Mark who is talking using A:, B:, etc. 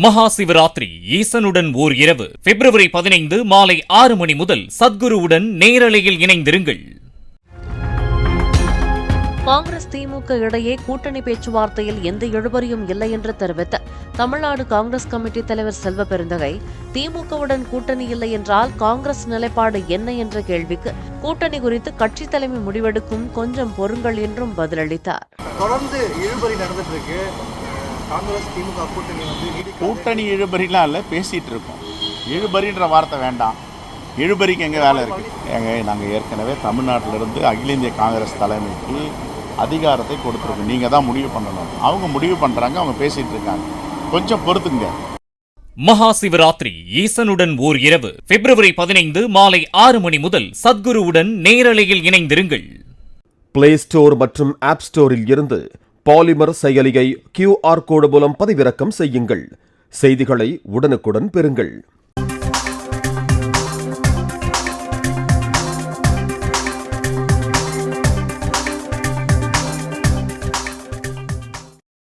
A: மகா சிவராத்திரி ஈசனுடன் ஓர் இரவு பிப்ரவரி 15 மாலை 6 மணி முதல் சத்குருவுடன் நேரலையில் இணைந்திருங்கள்.
B: காங்கிரஸ் திமுக இடையே கூட்டணி பேச்சுவார்த்தையில் எந்த இழுபறியும் இல்லை என்று தெரிவித்த தமிழ்நாடு காங்கிரஸ் கமிட்டி தலைவர் செல்வ பெருந்தகை, திமுகவுடன் கூட்டணி இல்லை என்றால் காங்கிரஸ் நிலைப்பாடு என்ன என்ற கேள்விக்கு கூட்டணி குறித்து கட்சி தலைமை முடிவெடுக்கும், கொஞ்சம் பொறுங்கள் என்றும் பதிலளித்தார்.
C: தொடர்ந்து இழுபறி நடந்துட்டு இருக்கு. காங்கிரஸ் திமுக
D: கூட்டணி இழுபறிலாம் இல்லை, பேசிட்டு இருக்கோம். இழுபறின்ற வார்த்தை வேண்டாம். இழுபறிக்கு எங்கே வேலை இருக்குது? நாங்கள் ஏற்கனவே தமிழ்நாட்டிலிருந்து அகில இந்திய காங்கிரஸ் தலைமைக்கு அதிகாரத்தை கொடுத்துருக்கோம். நீங்கள் தான் முடிவு பண்ணணும். அவங்க முடிவு பண்ணுறாங்க, அவங்க பேசிகிட்டு இருக்காங்க. கொஞ்சம் பொறுத்துங்க.
A: மகா சிவராத்திரி ஈசனுடன் ஓர் இரவு பிப்ரவரி 15 மாலை 6 மணி முதல் சத்குருவுடன் நேரலையில் இணைந்திருங்கள்.
E: பிளே ஸ்டோர் மற்றும் ஆப் ஸ்டோரில் இருந்து பாலிமர் செயலியை QR கோடு மூலம் பதிவிறக்கம் செய்யுங்கள். செய்திகளை உடனுக்குடன் பெறுங்கள்.